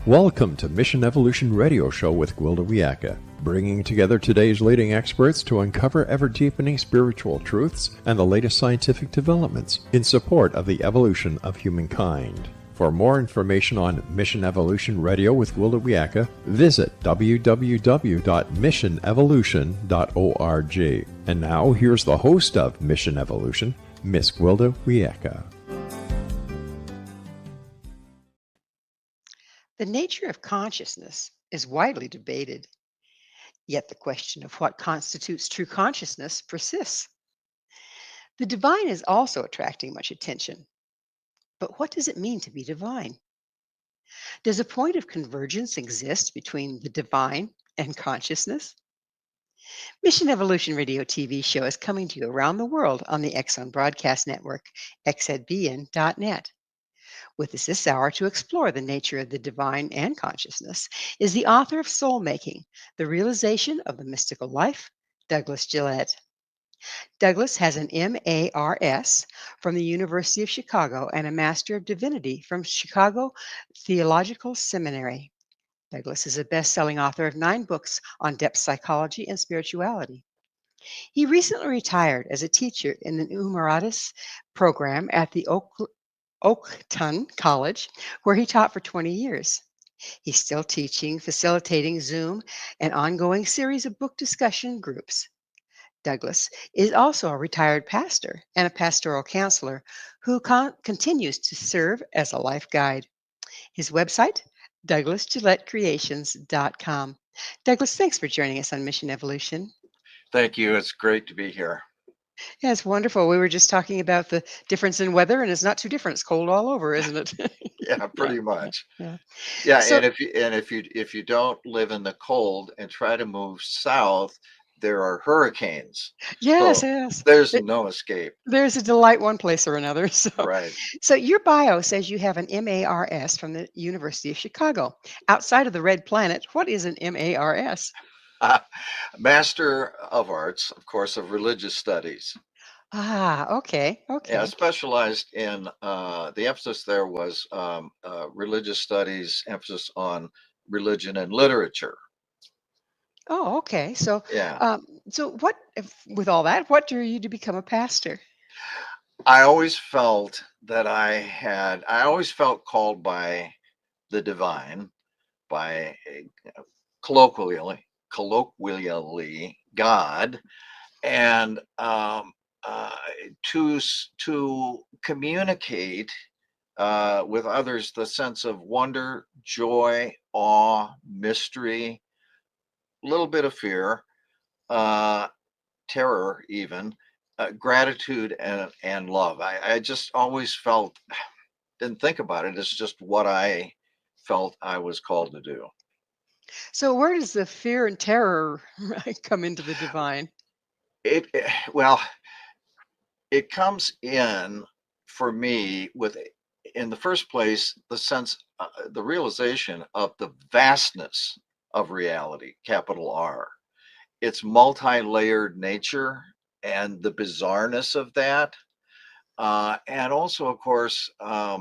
Welcome to Mission Evolution Radio Show with Gwilda Wiyaka, bringing together today's leading experts to uncover ever-deepening spiritual truths and the latest scientific developments in support of the evolution of humankind. For more information on Mission Evolution Radio with Gwilda Wiyaka, visit www.missionevolution.org. And now, here's the host of Mission Evolution, Miss Gwilda Wiyaka. The nature of consciousness is widely debated, yet the question of what constitutes true consciousness persists. The divine is also attracting much attention. But what does it mean to be divine? Does a point of convergence exist between the divine and consciousness? Mission Evolution Radio TV show is coming to you around the world on the Exxon Broadcast Network, xzbn.net. With us this hour to explore the nature of the divine and consciousness is the author of Soul Making, The Realization of the Mystical Life, Douglas Gillette. Douglas has an M.A.R.S. from the University of Chicago and a Master of Divinity from Chicago Theological Seminary. Douglas is a best-selling author of 9 books on depth psychology and spirituality. He recently retired as a teacher in the Emeritus program at the Oakton College, where he taught for 20 years. He's still teaching, facilitating Zoom, and ongoing series of book discussion groups. Douglas is also a retired pastor and a pastoral counselor who continues to serve as a life guide. His website, douglasgilletteCreations.com. Douglas, thanks for joining us on Mission Evolution. Thank you. It's great to be here. Yeah, it's wonderful. We were just talking about the difference in weather, and it's not too different. It's cold all over, isn't it? Yeah, pretty much. Yeah. Yeah, and if you don't live in the cold and try to move south, there are hurricanes. Yes, So yes. there's no escape. There's a delight one place or another. Right. So your bio says you have an M.A.R.S. from the University of Chicago. Outside of the red planet, what is an M.A.R.S.? Master of Arts, of course, of Religious Studies. Ah, okay. Yeah, specialized in the emphasis there was religious studies, emphasis on religion and literature. Oh, okay. So, Yeah. with all that, what drew you to become a pastor? I always felt I always felt called by the divine, by colloquially God, and to communicate with others the sense of wonder, joy, awe, mystery, a little bit of fear, uh, terror, even gratitude and love. I just always felt, didn't think about it. It's just what I felt I was called to do. So, where does the fear and terror come into the divine? Well, it comes in for me with, in the first place, the sense, the realization of the vastness of reality, capital R, its multi-layered nature and the bizarreness of that. And also, of course, uh,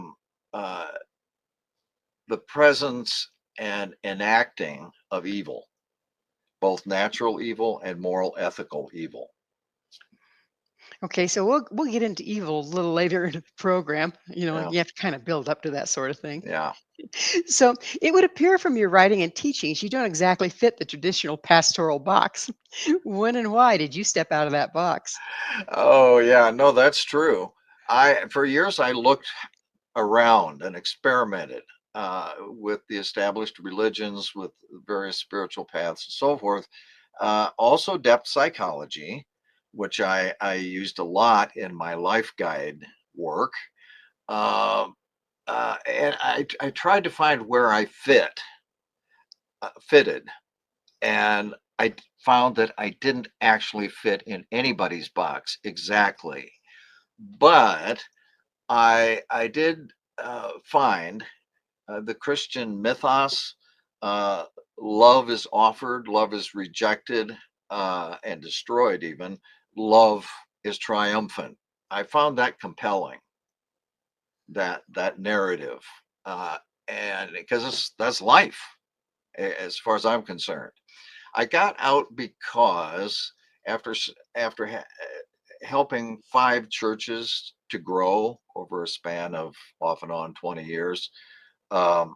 the presence and enacting of evil, both natural evil and moral, ethical evil. Okay, so we'll get into evil a little later in the program. Yeah. You have to kind of build up to that sort of thing. Yeah. So it would appear from your writing and teachings you don't exactly fit the traditional pastoral box. When and why did you step out of that box? Oh, yeah. No, that's true. For years, I looked around and experimented with the established religions, with various spiritual paths and so forth. Also, depth psychology, which I used a lot in my life guide work. Um, and I tried to find where I fitted. And I found that I didn't actually fit in anybody's box exactly. But I did find the Christian mythos. Uh, Love is offered, love is rejected, and destroyed. Even love is triumphant. I found that compelling. That narrative, uh, and because that's life, as far as I'm concerned. I got out because after helping 5 churches to grow over a span of off and on 20 years, um,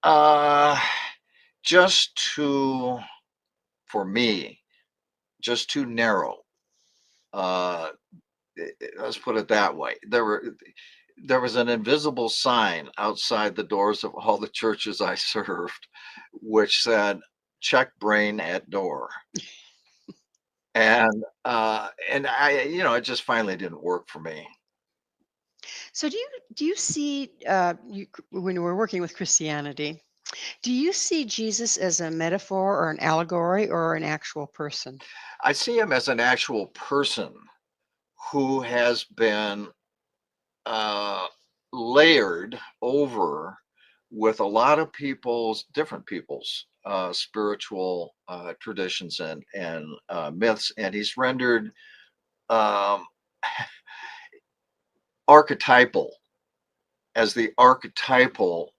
uh, just too, for me, just too narrow. Uh, let's put it that way. There was an invisible sign outside the doors of all the churches I served, which said, "Check brain at door." And I, it just finally didn't work for me. So do you see when we're working with Christianity, do you see Jesus as a metaphor or an allegory or an actual person? I see him as an actual person who has been uh, layered over with a lot of different people's spiritual traditions and myths, and he's rendered um, archetypal as the archetypal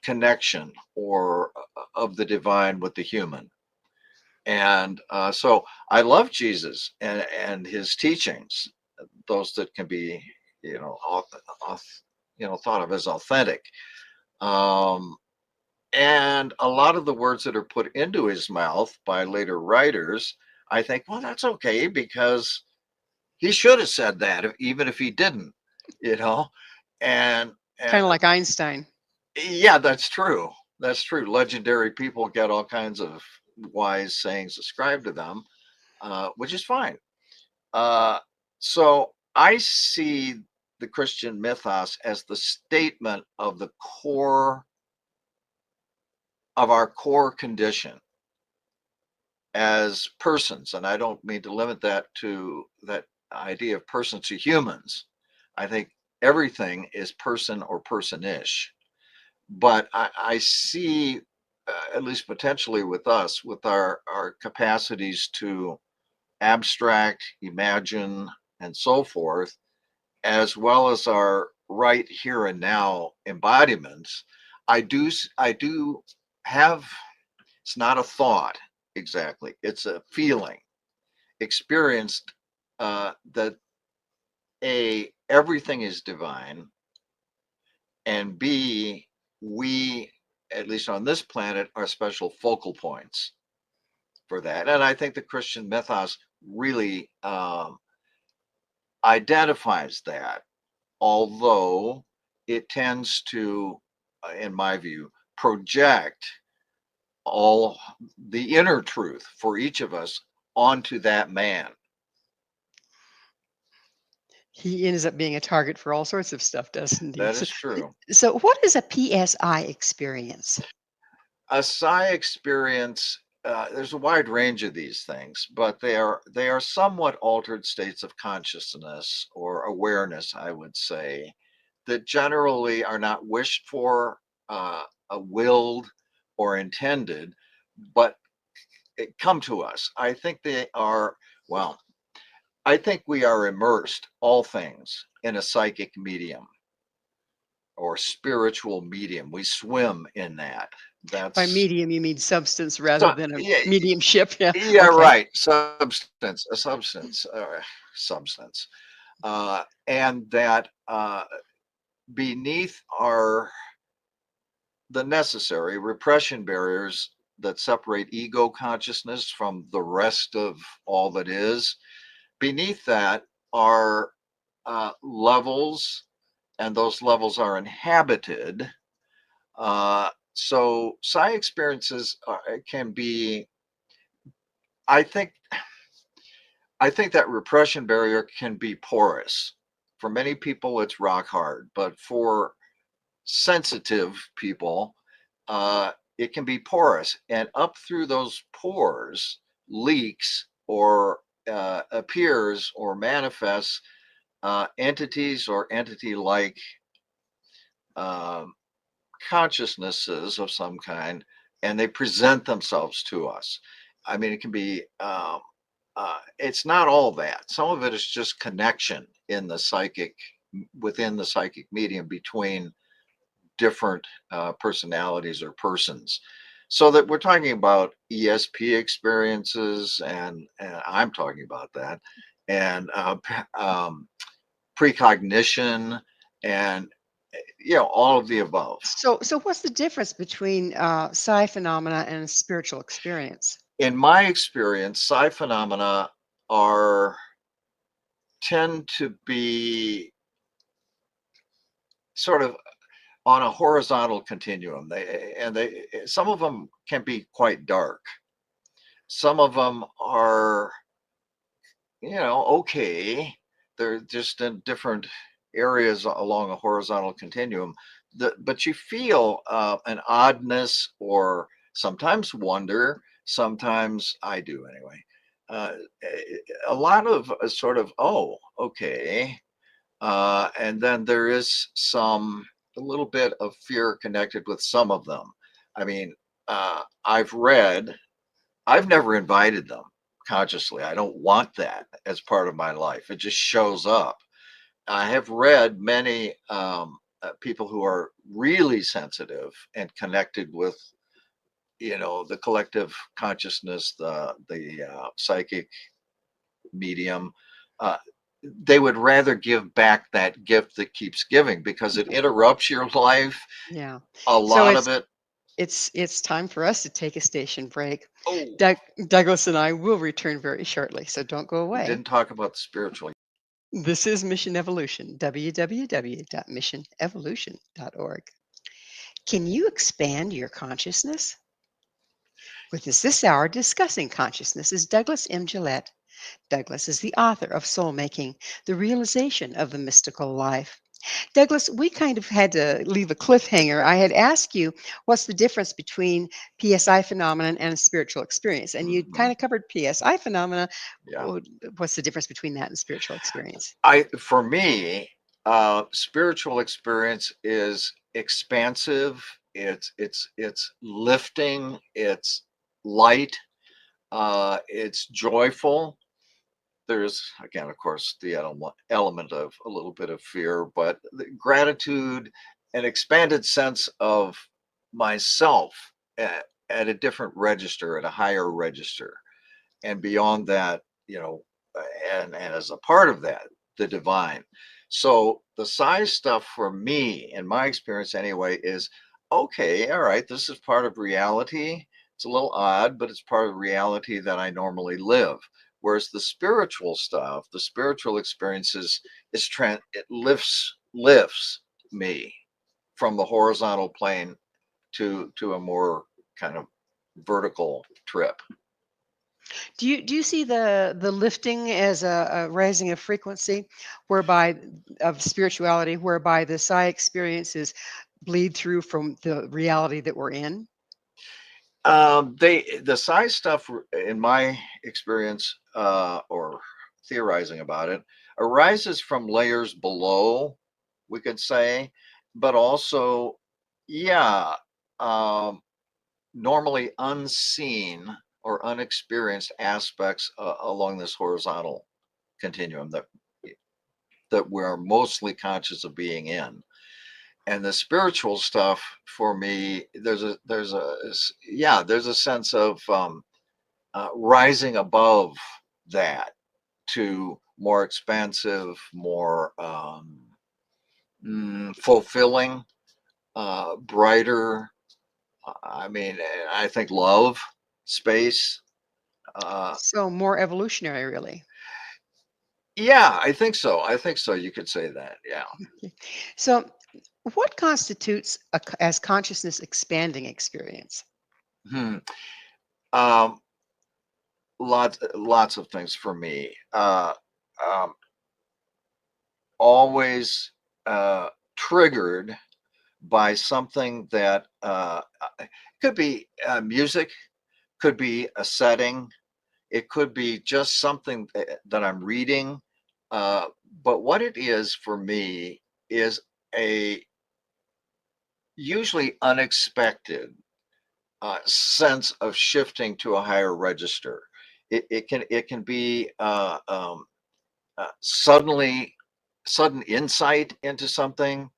connection or of the divine with the human. And so I love Jesus and his teachings, those that can be, thought of as authentic. Um, and a lot of the words that are put into his mouth by later writers, I think, well, that's okay because he should have said that, even if he didn't, you know. And and Kind of like Einstein. yeah, that's true. That's true. Legendary people get all kinds of wise sayings ascribed to them, which is fine. Uh, so I see the Christian mythos as the statement of the core of our core condition as persons. And I don't mean to limit that to that idea of person to humans. I think everything is person or person-ish. But I see, at least potentially with us, with our capacities to abstract, imagine, and so forth, as well as our right here and now embodiments, I do have. It's not a thought exactly; it's a feeling experienced that everything is divine, and B, we, at least on this planet, are special focal points for that. And I think the Christian mythos really identifies that, although it tends to, in my view, project all the inner truth for each of us onto that man. He ends up being a target for all sorts of stuff, doesn't he? That So, is true. so what is a PSI experience? A psi experience, there's a wide range of these things, but they are somewhat altered states of consciousness or awareness, I would say, that generally are not wished for, willed, or intended, but it come to us. I think they are, well, I think we are immersed, all things, in a psychic medium or spiritual medium. We swim in that. By That's medium, you mean substance rather so, than a yeah, mediumship? Yeah. yeah, Okay. right. Substance, and that beneath are the necessary repression barriers that separate ego consciousness from the rest of all that is. Beneath that are levels, and those levels are inhabited. So psi experiences can be, I think, I think that repression barrier can be porous. For many people, it's rock hard, but for sensitive people, it can be porous. And up through those pores leaks or appears or manifests entities or entity like um, consciousnesses of some kind, and they present themselves to us. I mean, it can be, it's not all that. Some of it is just connection in the psychic, within the psychic medium between different personalities or persons. So that we're talking about ESP experiences, and I'm talking about that, and precognition, and all of the above. So what's the difference between psi phenomena and spiritual experience? In my experience, psi phenomena are tend to be sort of on a horizontal continuum. They some of them can be quite dark. Some of them are, okay. They're just in different areas along a horizontal continuum. But you feel an oddness, or sometimes wonder. Sometimes I do anyway. Uh, a lot of sort of, oh, okay. And then there is a little bit of fear connected with some of them. I mean, I've never invited them consciously. I don't want that as part of my life. It just shows up. I have read many people who are really sensitive and connected with, the collective consciousness, the psychic medium. Uh, they would rather give back that gift that keeps giving because it interrupts your life. Yeah. A So lot of it. it's time for us to take a station break. Oh, Doug, Douglas and I will return very shortly, so don't go we away. didn't talk about the spiritual. This is Mission Evolution, www.missionevolution.org. Can you expand your consciousness? With us this hour discussing consciousness is Douglas M. Gillette. Douglas is the author of Soul Making, The Realization of the Mystical Life. Douglas, we kind of had to leave a cliffhanger. I had asked you what's the difference between PSI phenomenon and a spiritual experience, and you Mhm. kind of covered PSI phenomena. Yeah. What's the difference between that and spiritual experience? For me, spiritual experience is expansive. It's lifting. It's light. It's joyful. There's, again, of course, the element of a little bit of fear, but the gratitude, an expanded sense of myself at a different register, at a higher register, and beyond that, and as a part of that, the divine. So the size stuff for me, in my experience anyway, is okay. All right, this is part of reality. It's a little odd, but it's part of reality that I normally live. Whereas the spiritual stuff, the spiritual experiences, it lifts me from the horizontal plane to a more kind of vertical trip. Do you see the lifting as a raising of frequency, whereby of spirituality, whereby the psi experiences bleed through from the reality that we're in? The size stuff, in my experience, or theorizing about it, arises from layers below, we could say, but also, yeah, um, normally unseen or unexperienced aspects along this horizontal continuum that we're mostly conscious of being in. And the spiritual stuff for me, there's a sense of rising above that to more expansive, more fulfilling, brighter. I mean, I think love, space. Uh, So more evolutionary, really. yeah, I think so. I think so. You could say that. Yeah. So, what constitutes as consciousness expanding experience? Hmm. Um, lots of things for me. Um, Always triggered by something that could be music, could be a setting, it could be just something that I'm reading. Uh, but what it is for me is a usually unexpected sense of shifting to a higher register. It can be sudden insight into something,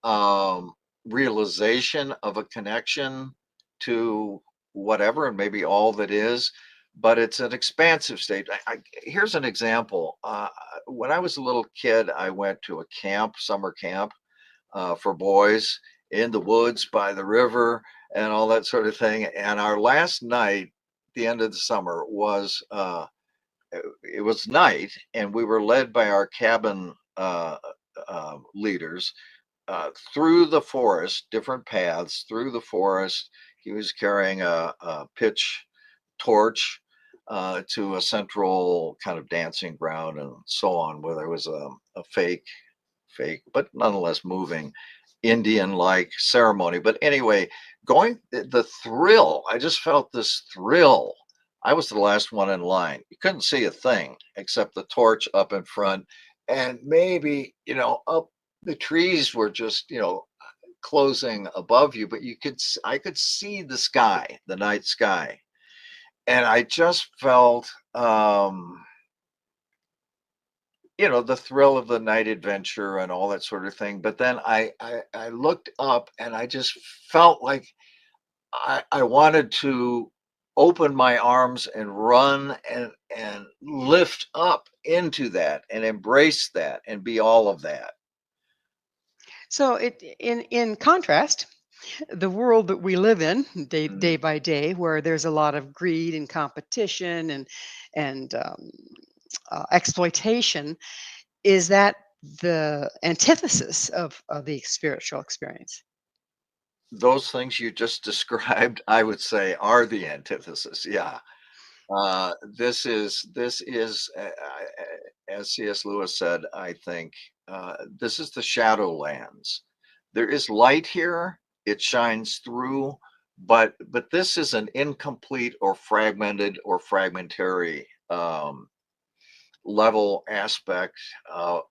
um, realization of a connection to whatever, and maybe all that is, but it's an expansive state. Here's an example. When I was a little kid, I went to a camp, summer camp, for boys in the woods by the river and all that sort of thing. And our last night, the end of the summer, was it was night, and we were led by our cabin leaders through the forest, different paths through the forest. He was carrying a pitch torch to a central kind of dancing ground and so on, where there was a fake, but nonetheless moving Indian-like ceremony. But anyway, going the thrill, I just felt this thrill. I was the last one in line. You couldn't see a thing except the torch up in front, and maybe, up the trees were just, closing above you, but I could see the sky, the night sky. And I just felt the thrill of the night adventure and all that sort of thing. But then I looked up, and I just felt like I wanted to open my arms and run and lift up into that and embrace that and be all of that. So in contrast, the world that we live in day by day, where there's a lot of greed and competition and exploitation, is that the antithesis of the spiritual experience? Those things you just described, I would say, are the antithesis. Yeah. This is as C.S. Lewis said, I think, this is the shadowlands. There is light here; it shines through, but this is an incomplete or fragmented or fragmentary level aspect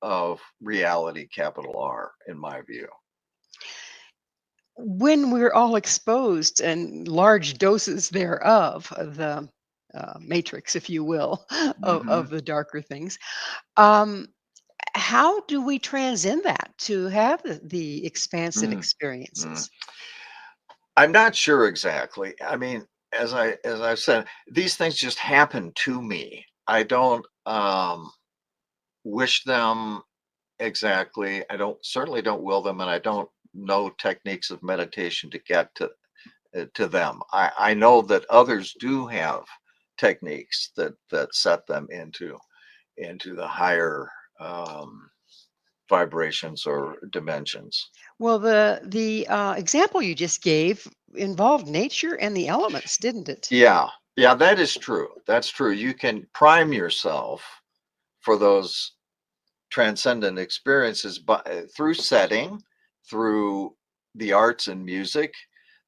of reality, capital R, in my view. When we're all exposed and large doses thereof, of the matrix, if you will, of Hmm. the darker things, um, how do we transcend that to have the expansive Mm, mm. experiences? I'm not sure exactly. I mean, as I've said, these things just happen to me. I don't wish them exactly. I don't certainly don't will them, and I don't know techniques of meditation to get to them. I know that others do have techniques that set them into the higher vibrations or dimensions. Well, the example you just gave involved nature and the elements, didn't it? Yeah, yeah, that is true. That's true. You can prime yourself for those transcendent experiences through setting, through the arts and music,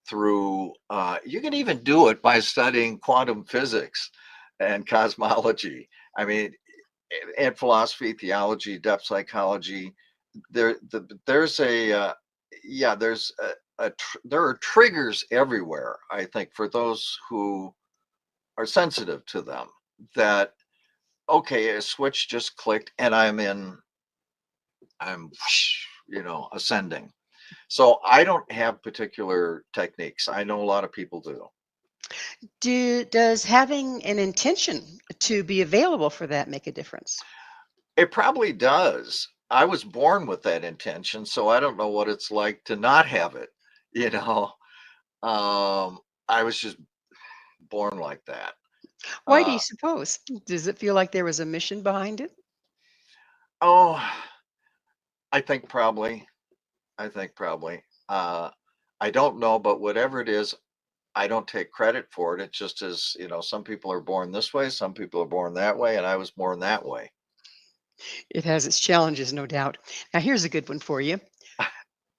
through you can even do it by studying quantum physics and cosmology. I mean, and philosophy, theology, depth psychology. There's a yeah, there are triggers everywhere. I think for those who are sensitive to them, that okay, a switch just clicked and I'm ascending. So I don't have particular techniques. I know a lot of people do. Does having an intention to be available for that make a difference? It probably does. I was born with that intention, so I don't know what it's like to not have it. You know, I was just born like that. Why do you Uh, suppose? Does it feel like there was a mission behind it? oh, I think probably. I think probably. Uh, I don't know, but whatever it is, I don't take credit for it. It just is, some people are born this way, some people are born that way, and I was born that way. It has its challenges, no doubt. Now, here's a good one for you.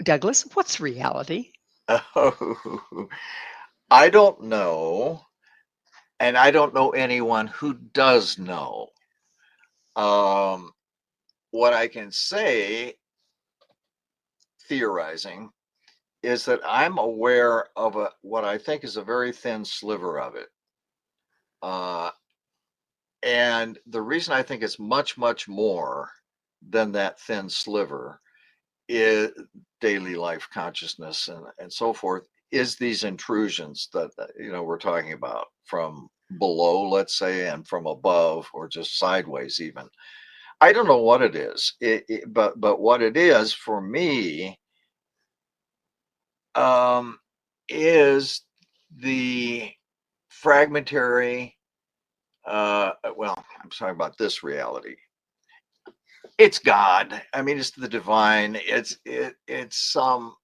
Douglas, what's reality? Oh, I don't know, and I don't know anyone who does know. Um, what I can say, theorizing, is that I'm aware of what I think is a very thin sliver of it. Uh, and the reason I think it's much, much more than that thin sliver is daily life consciousness and so forth, is these intrusions that we're talking about from below, let's say, and from above, or just sideways even. I don't know what it is, but what it is for me is the fragmentary. Well, I'm talking about this reality. It's God. I mean, it's the divine. It's some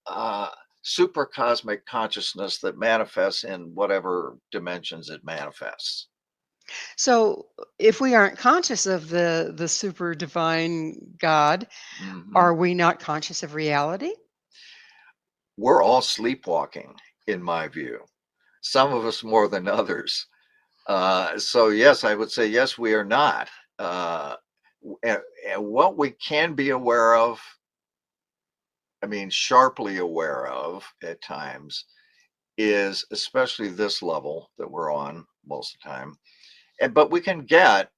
super cosmic consciousness that manifests in whatever dimensions it manifests. So if we aren't conscious of the super divine God, Mhm. are we not conscious of reality? We're all sleepwalking, in my view. Some of us more than others. So yes, I would say yes, we are not. And what we can be aware of, I mean, sharply aware of at times, is especially this level that we're on most of the time. But we can get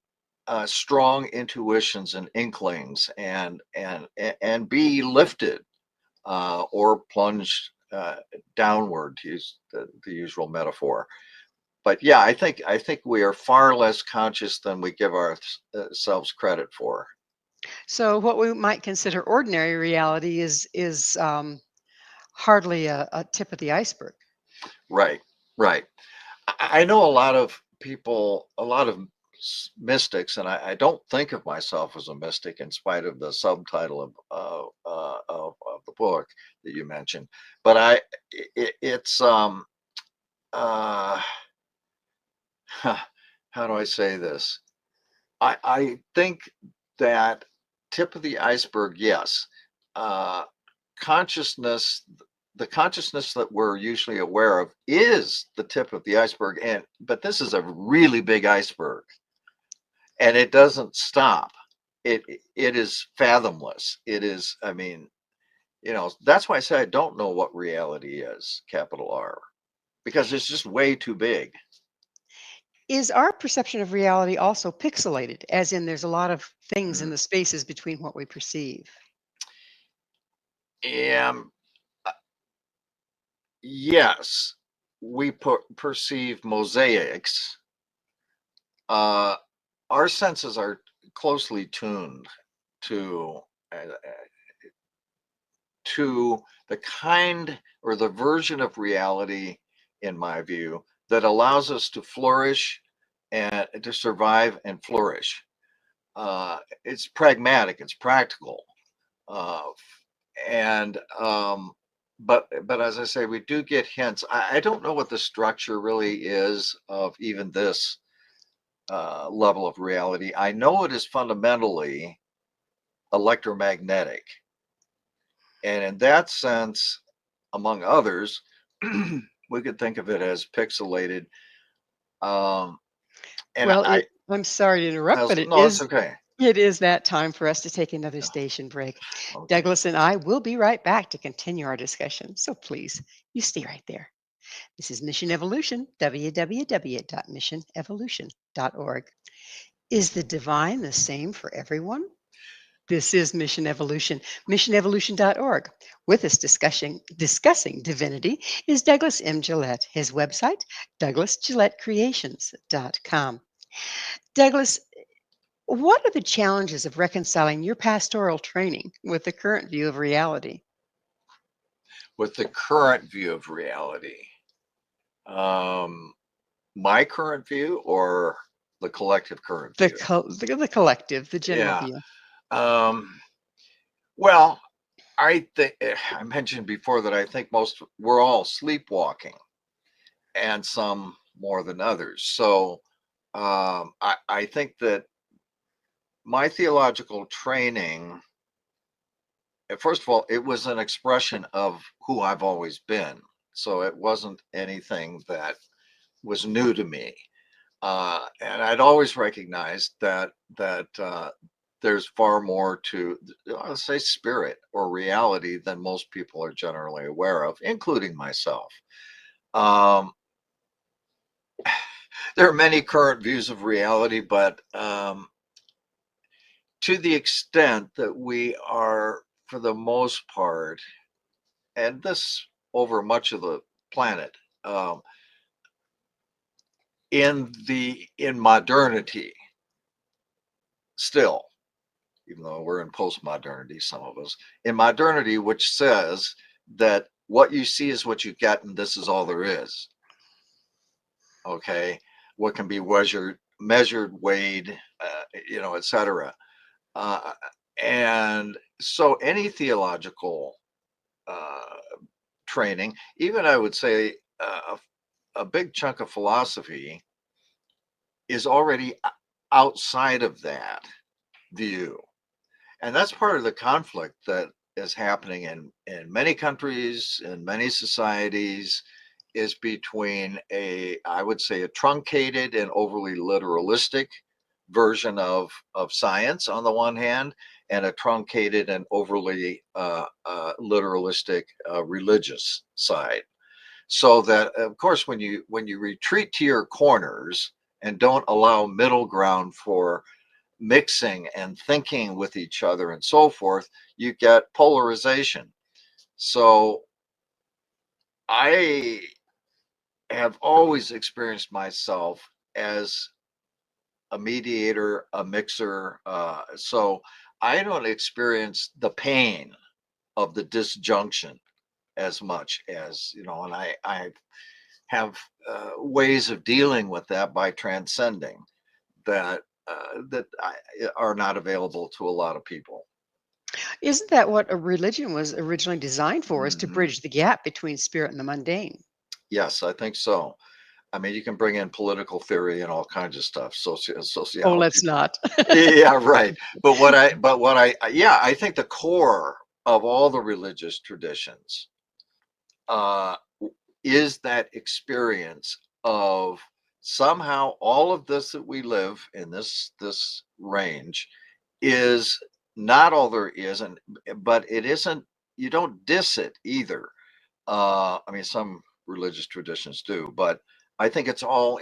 strong intuitions and inklings, and be lifted or plunged downward, to use the usual metaphor. But yeah, I think we are far less conscious than we give ourselves credit for. So what we might consider ordinary reality is hardly a tip of the iceberg. Right, right. I know a lot of people, a lot of mystics, and I don't think of myself as a mystic in spite of the subtitle of the book that you mentioned. But it's uh, how do I say this? I think that tip of the iceberg, yes. Uh, consciousness, the consciousness that we're usually aware of is the tip of the iceberg. But this is a really big iceberg, and it doesn't stop. It is fathomless. It is, I mean, that's why I say I don't know what reality is, capital R, because it's just way too big. Is our perception of reality also pixelated, as in there's a lot of things in Mm. the spaces between what we perceive? And yes, we perceive mosaics. Uh, our senses are closely tuned to to the kind or the version of reality, in my view, that allows us to flourish and to survive and flourish. It's pragmatic, it's practical, uh, and but as I say, we do get hints. I don't know what the structure really is of even this level of reality. I know it is fundamentally electromagnetic, and in that sense, among others, we could think of it as pixelated. Um, and Well, I'm sorry to interrupt, but no, it's okay. it is that time for us to take another station break. Okay. Douglas and I will be right back to continue our discussion. So please, you stay right there. This is Mission Evolution, www.missionevolution.org. Is the divine the same for everyone? This is Mission Evolution, missionevolution.org. With us discussing divinity is Douglas M. Gillette. His website, douglasgilletteCreations.com. Douglas, what are the challenges of reconciling your pastoral training with the current view of reality? With the current view of reality, um, my current view or the collective current view? The collective, the general Yeah. view. Um, well, I think I mentioned before that I think we're all sleepwalking, and some more than others. So I think that my theological training, first of all, it was an expression of who I've always been. So it wasn't anything that was new to me. And I'd always recognized that there's far more to, let's say, spirit or reality than most people are generally aware of, including myself. Um, there are many current views of reality, but to the extent that we are for the most part, and this over much of the planet, um, in modernity, still, even though we're in postmodernity, some of us, in modernity, which says that what you see is what you get, and this is all there is. Okay, what can be measured, weighed, etc. Uh, and so, any theological uh, training, even I would say a big chunk of philosophy, is already outside of that view. And that's part of the conflict that is happening in many countries, in many societies, is between I would say, a truncated and overly literalistic version of science on the one hand, and a truncated and overly literalistic religious side. So that, of course, when you retreat to your corners and don't allow middle ground for mixing and thinking with each other and so forth, you get polarization. So I have always experienced myself as a mediator, a mixer. So I don't experience the pain of the disjunction as much as, and I have ways of dealing with that by transcending that are not available to a lot of people. Isn't that what a religion was originally designed for, is to Mhm. bridge the gap between spirit and the mundane? Yes, I think so. I mean, you can bring in political theory and all kinds of stuff, Oh, sociology. let's not. Yeah, right. Yeah, I think the core of all the religious traditions uh, is that experience of somehow all of this that we live in this range is not all there is, and but it isn't. You don't diss it either. I mean, some religious traditions do, but I think it's all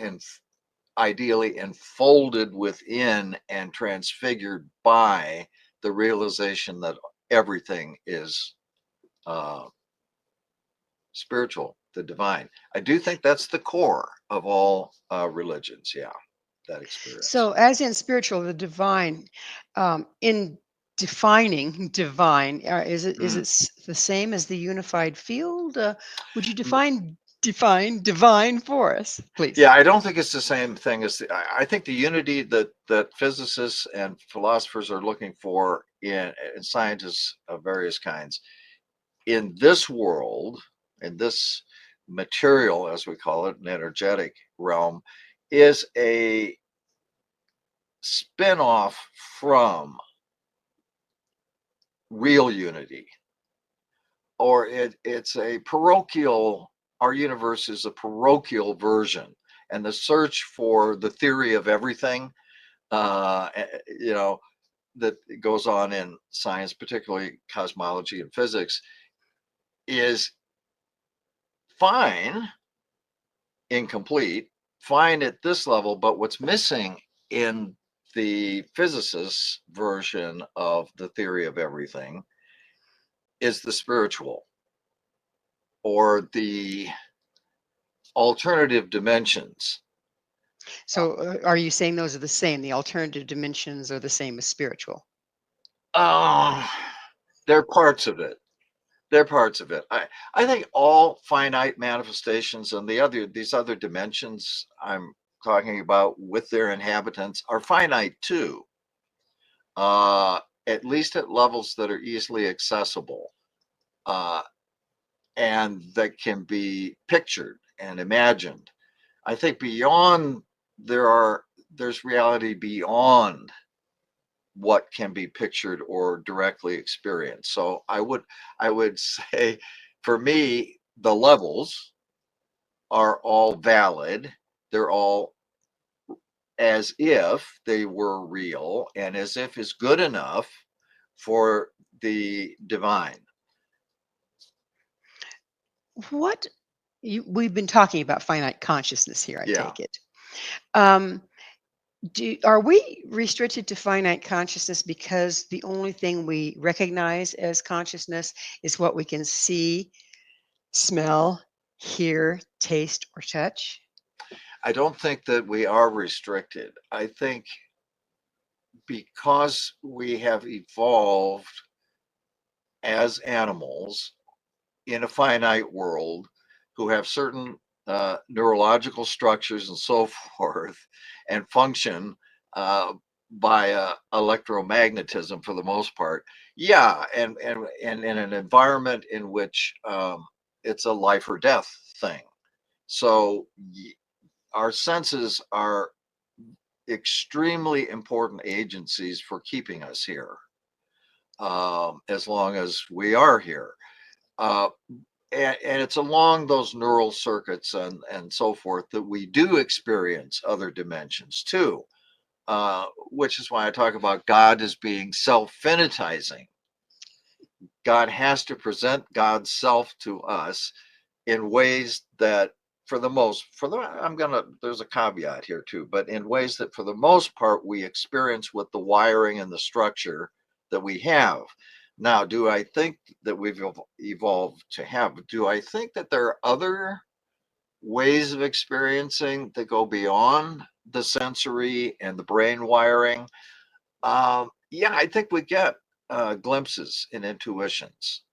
ideally enfolded within and transfigured by the realization that everything is uh, spiritual, the divine. I do think that's the core of all religions. Yeah, that experience. So, as in spiritual, the divine, in defining divine, is it Mm. the same as the unified field? Would you define divine for us, please? Yeah, I don't think it's the same thing as I think the unity that physicists and philosophers are looking for in scientists of various kinds in this world, in this material, as we call it, an energetic realm, is a spin-off from real unity, or it's a parochial. Our universe is a parochial version, and the search for the theory of everything, uh, eh, you know, that goes on in science, particularly cosmology and physics, is fine, incomplete, fine at this level, but what's missing in the physicist's version of the theory of everything is the spiritual, or the alternative dimensions. So, are you saying those are the same? The alternative dimensions are the same as spiritual? Uh, they're parts of it. They're parts of it. I think all finite manifestations and these other dimensions I'm talking about with their inhabitants are finite too. Uh, at least at levels that are easily accessible, uh, and that can be pictured and imagined. I think beyond there's reality beyond what can be pictured or directly experienced. So I would say, for me, the levels are all valid. They're all as if they were real, and as if is good enough for the divine. What we've been talking about finite consciousness here, I Yeah. take it. Um, Are we restricted to finite consciousness because the only thing we recognize as consciousness is what we can see, smell, hear, taste, or touch? I don't think that we are restricted. I think because we have evolved as animals in a finite world who have certain neurological structures and so forth and function uh, by electromagnetism for the most part. Yeah, and in an environment in which it's a life or death thing. So our senses are extremely important agencies for keeping us here as long as we are here. Uh, and it's along those neural circuits and so forth that we do experience other dimensions too, which is why I talk about God as being self-finitizing. God has to present God's self to us in ways that there's a caveat here too, but in ways that for the most part we experience with the wiring and the structure that we have. Now, do I think that we've evolved to have? Do I think that there are other ways of experiencing that go beyond the sensory and the brain wiring? Yeah, I think we get glimpses and intuitions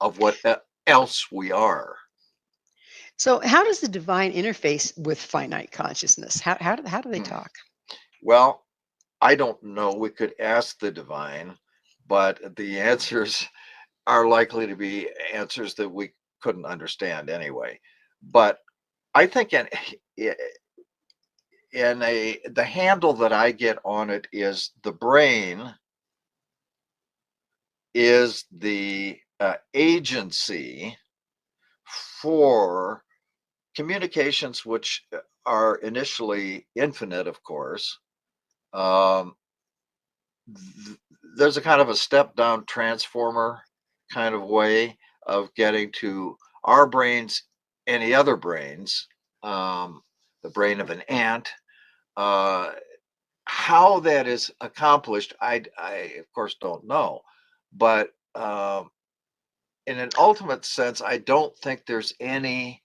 of what else we are. So, how does the divine interface with finite consciousness? How do they Hmm. talk? Well, I don't know. We could ask the divine, but the answers are likely to be answers that we couldn't understand anyway. But I think in a the handle that I get on it is the brain is the agency for communications which are initially infinite, of course. Um, there's a kind of a step down transformer kind of way of getting to our brains, any other brains, the brain of an ant. Uh, how that is accomplished, I of course don't know, but in an ultimate sense, I don't think there's any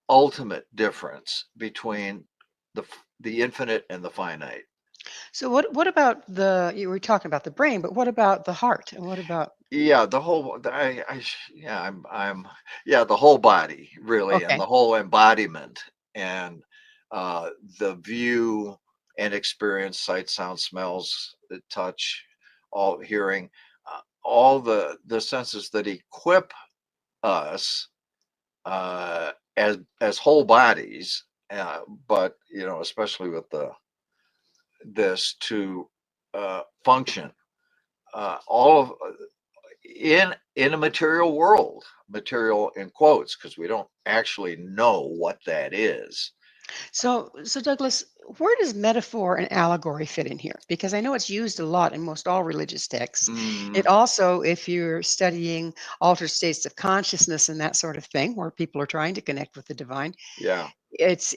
ultimate difference between the infinite and the finite. So, what about you were talking about the brain, but what about the heart? And what about Yeah, yeah, yeah, the whole body really, and okay? the whole embodiment, and uh, the view and experience, sight, sound, smells, the touch, all hearing, all the senses that equip us as whole bodies, but especially with this to function, all of in a material world, material in quotes, because we don't actually know what that is. So Douglas, where does metaphor and allegory fit in here? Because I know it's used a lot in most all religious texts. Mm, It also, if you're studying altered states of consciousness and that sort of thing, where people are trying to connect with the divine, yeah,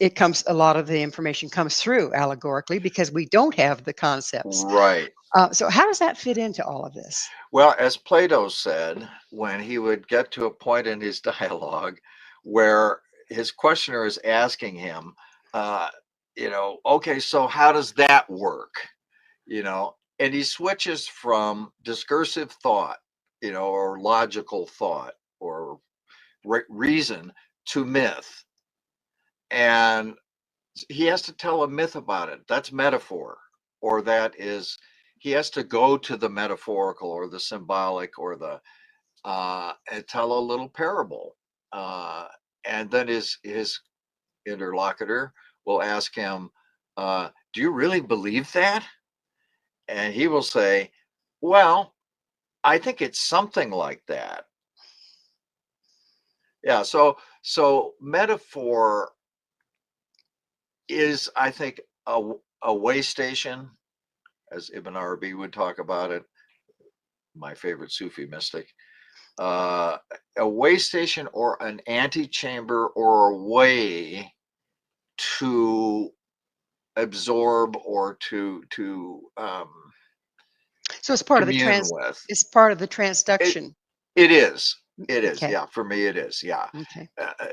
it comes a lot of the information comes through allegorically because we don't have the concepts. right. So how does that fit into all of this? Well, as Plato said, when he would get to a point in his dialogue where his questioner is asking him, uh, okay, so how does that work? And he switches from discursive thought, or logical thought or reason to myth. And he has to tell a myth about it. That's metaphor, or that is, he has to go to the metaphorical or the symbolic or the and tell a little parable. Uh, and then his interlocutor will ask him, "Do you really believe that?" And he will say, "Well, I think it's something like that." Yeah. So metaphor is, I think, a way station, as Ibn Arabi would talk about it, my favorite Sufi mystic, uh, a way station or an antechamber or a way to absorb or to So it's part of the commune with. it's part of the It transduction. it is. It is. Okay. Yeah, for me it is. Yeah. Okay. Uh, uh,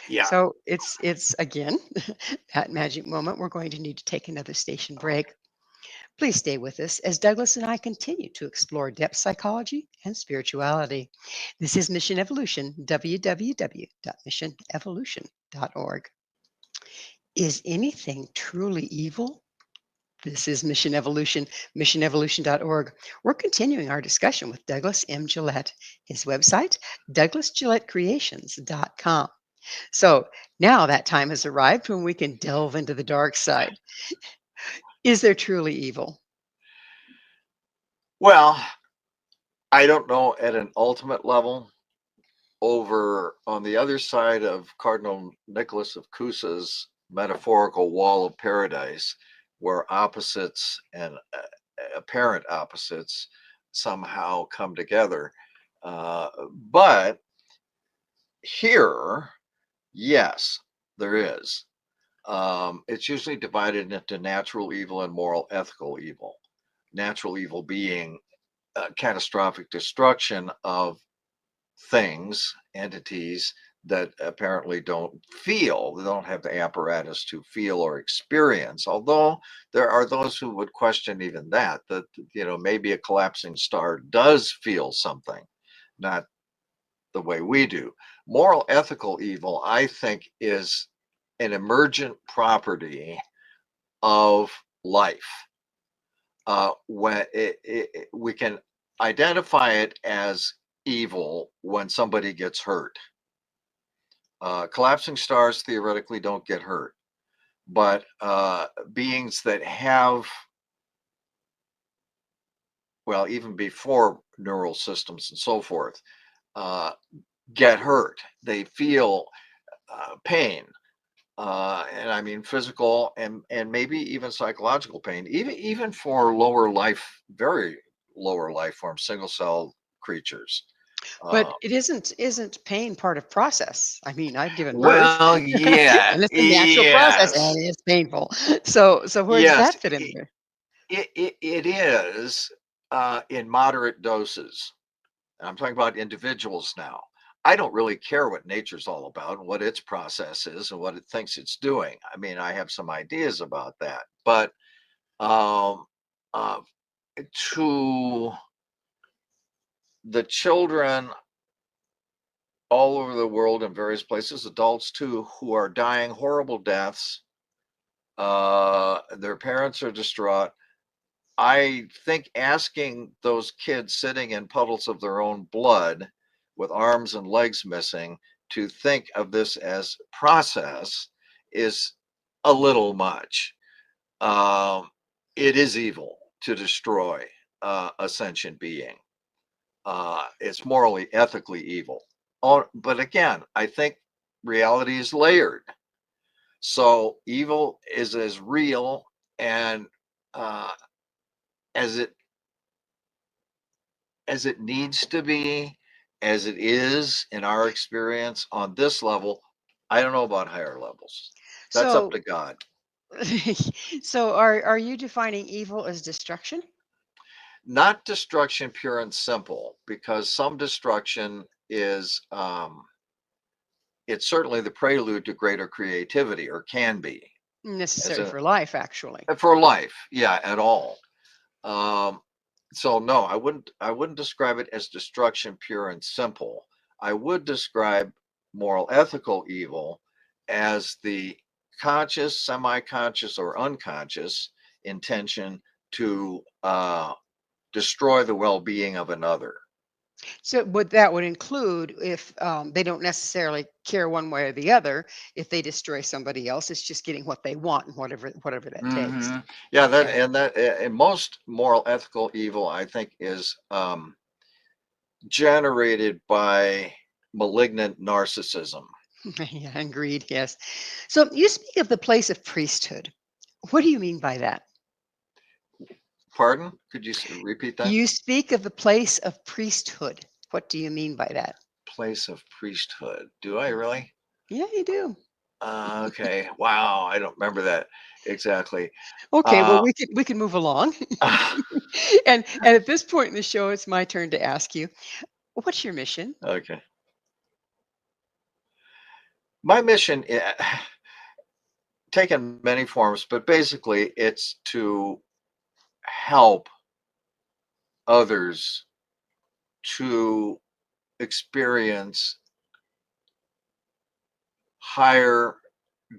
yeah. So it's again that magic moment. We're going to need to take another station break. Please stay with us as Douglas and I continue to explore depth psychology and spirituality. This is Mission Evolution, www.missionevolution.org. Is anything truly evil? This is Mission Evolution, missionevolution.org. We're continuing our discussion with Douglas M. Gillette. His website, douglasgilletteCreations.com. So now that time has arrived when we can delve into the dark side. Is there truly evil? Well, I don't know at an ultimate level. Over on the other side of Cardinal Nicholas of Cusa's metaphorical wall of paradise, where opposites and apparent opposites somehow come together. But here, yes, there is. It's usually divided into natural evil and moral ethical evil. Natural evil being catastrophic destruction of things, entities that apparently don't feel, they don't have the apparatus to feel or experience. Although there are those who would question even that maybe a collapsing star does feel something, not the way we do. Moral ethical evil, I think, is an emergent property of life. When we can identify it as evil when somebody gets hurt. Collapsing stars theoretically don't get hurt, but beings that have, well, even before neural systems and so forth, uh, get hurt. They feel pain, and I mean physical and maybe even psychological pain, even for lower life, very lower life forms, single cell creatures. Uh, But it isn't pain part of process? I mean, I've given birth well, yeah, and it's a natural process and yes, it's painful. So where does yes, that fit in there? it is in moderate doses. And I'm talking about individuals now. I don't really care what nature's all about and what its process is and what it thinks it's doing. I mean, I have some ideas about that, but um, uh, to the children all over the world in various places, adults too, who are dying horrible deaths, their parents are distraught. I think asking those kids sitting in puddles of their own blood with arms and legs missing to think of this as process is a little much. Um, it is evil to destroy a sentient being. It's morally, ethically evil. Oh, but again, I think reality is layered. So evil is as real and uh, as it needs to be, as it is in our experience on this level. I don't know about higher levels. That's up So to God. so are you defining evil as destruction? Not destruction pure and simple, because some destruction is it's certainly the prelude to greater creativity, or can be, as Necessary a for life, actually. for life, yeah, at all. Um, so no, I wouldn't describe it as destruction pure and simple. I would describe moral ethical evil as the conscious, semi-conscious, or unconscious intention to destroy the well-being of another. So what that would include if they don't necessarily care one way or the other, if they destroy somebody else, it's just getting what they want and whatever that takes. Hmm. Yeah, that Okay. and that and most moral ethical evil, I think, is generated by malignant narcissism. Yeah, and greed, yes. So you speak of the place of priesthood. What do you mean by that? Pardon? Could you repeat that? You speak of the place of priesthood. What do you mean by that? Place of priesthood. Do I really? Yeah, you do. Okay. Wow. I don't remember that exactly. Okay, well, Uh, we can move along. And at this point in the show, it's my turn to ask you, what's your mission? okay. My mission, taken many forms, but basically it's to help others to experience higher,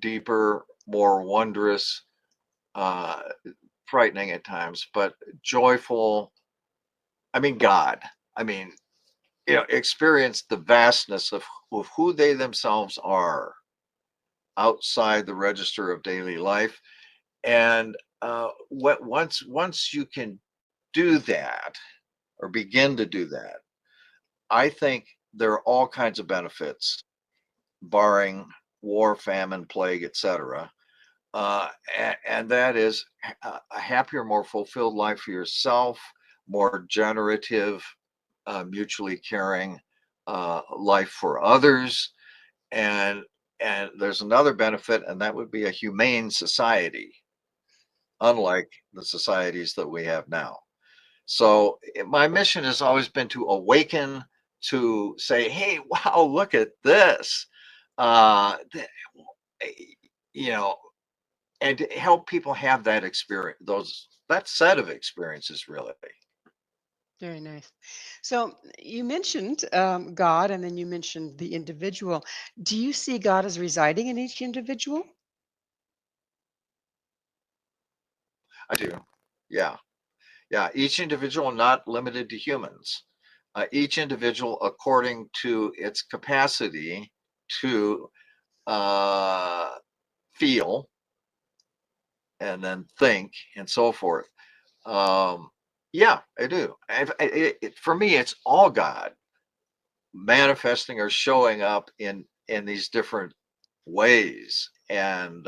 deeper, more wondrous, uh, frightening at times, but joyful. I mean, God. I mean, experience the vastness of who they themselves are outside the register of daily life. And once you can do that or begin to do that, I think there are all kinds of benefits, barring war, famine, plague, etc. And that is a happier, more fulfilled life for yourself, more generative, mutually caring life for others, and there's another benefit, and that would be a humane society, unlike the societies that we have now. So my mission has always been to awaken, to say, "Hey, wow, look at this," eh, you know, and to help people have that experience, that set of experiences, really. Very nice. So you mentioned God, and then you mentioned the individual. Do you see God as residing in each individual? I do, yeah, yeah. Each individual, not limited to humans. Each individual, according to its capacity to uh, feel and then think and so forth. Um, yeah, I do. For me, it's all God manifesting or showing up in these different ways. And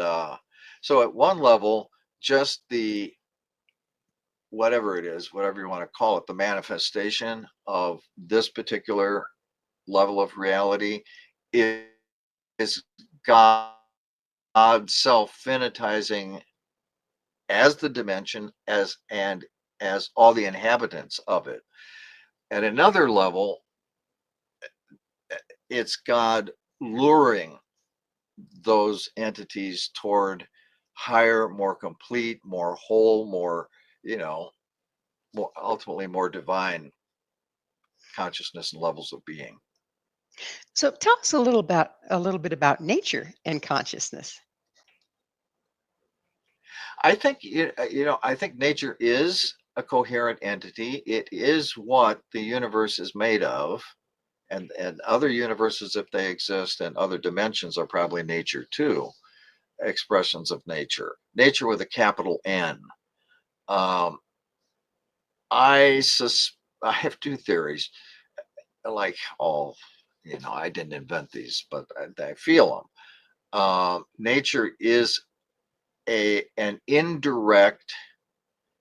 so, at one level, just the whatever it is, whatever you want to call it, the manifestation of this particular level of reality is, is God self finitizing as the dimension as all the inhabitants of it. At another level, it's God luring those entities toward higher, more complete, more whole, more, you know, more ultimately more divine consciousness and levels of being. So tell us a little bit about nature and consciousness. I think I think nature is a coherent entity. It is what the universe is made of, and other universes, if they exist, and other dimensions are probably nature too, expressions of nature. Nature with a capital N. Um, I have two theories. Like all, I didn't invent these, but I feel them. Nature is an indirect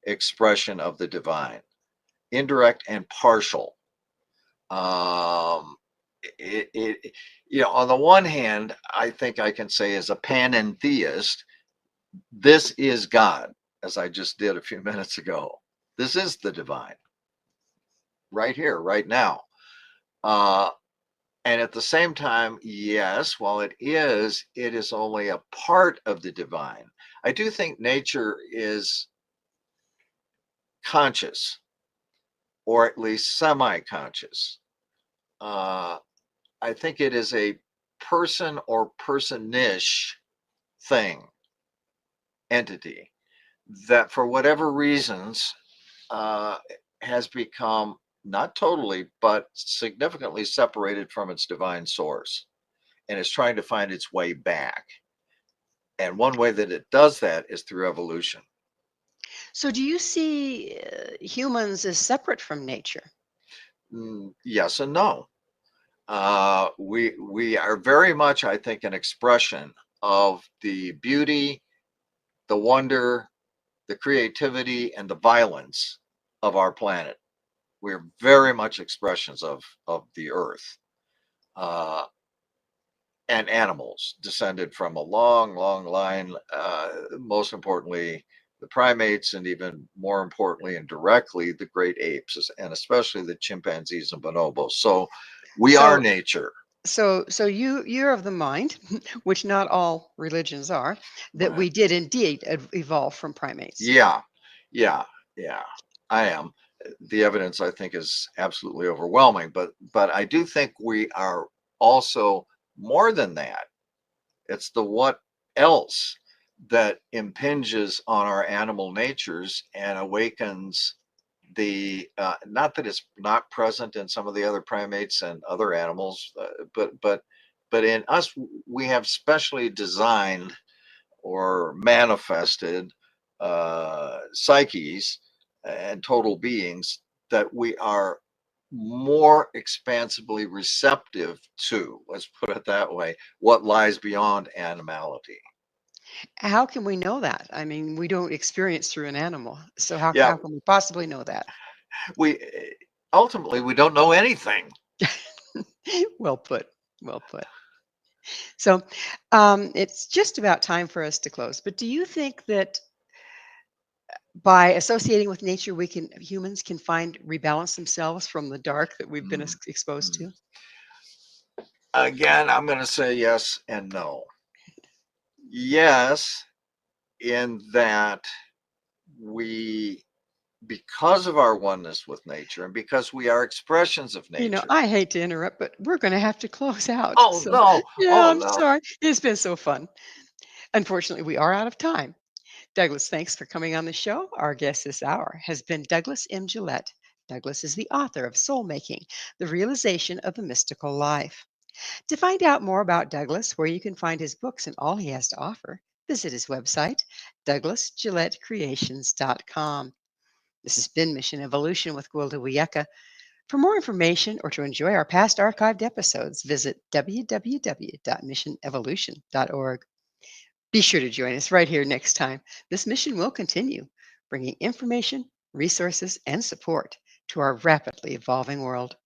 expression of the divine, indirect and partial. Um, on the one hand, I think I can say as a panentheist, this is God, as I just did a few minutes ago. This is the divine, right here, right now. Uh, and at the same time, yes, while it is only a part of the divine. I do think nature is conscious, or at least semi-conscious. Uh, I think it is a person or personish thing, entity, that for whatever reasons uh, has become not totally, but significantly separated from its divine source and is trying to find its way back. And one way that it does that is through evolution. So do you see humans as separate from nature? Yes and no. We are very much, I think, an expression of the beauty, the wonder, the creativity, and the violence of our planet. We're very much expressions of the earth. Uh, and animals descended from a long, long line, most importantly, the primates, and even more importantly and directly, the great apes, and especially the chimpanzees and bonobos. So we are So nature. so you're of the mind, which not all religions are, that Right. we did indeed evolve from primates. Yeah, yeah, yeah. I am. The evidence, I think, is absolutely overwhelming, but I do think we are also more than that. It's the what else that impinges on our animal natures and awakens the not that it's not present in some of the other primates and other animals, but in us we have specially designed or manifested psyches and total beings that we are more expansively receptive to, let's put it that way, what lies beyond animality. How can we know that? I mean, we don't experience through an animal. So Yeah, how can we possibly know that? we ultimately we don't know anything. Well put. Well put. So it's just about time for us to close. But do you think that by associating with nature, humans can find rebalance themselves from the dark that we've been Mm, exposed mm. to? Again, I'm going to say yes and no. Yes, in that we, because of our oneness with nature and because we are expressions of You know, nature. I hate to interrupt, but we're going to have to close out. Oh So, no, yeah, oh I'm no. sorry. It's been so fun. Unfortunately, we are out of time. Douglas, thanks for coming on the show. Our guest this hour has been Douglas M. Gillette. Douglas is the author of Soul Making, The Realization of the Mystical Life. To find out more about Douglas, where you can find his books and all he has to offer, visit his website, douglasgilletteCreations.com. This has been Mission Evolution with Gwilda Wiyaka. For more information or to enjoy our past archived episodes, visit www.missionevolution.org. Be sure to join us right here next time. This mission will continue, bringing information, resources, and support to our rapidly evolving world.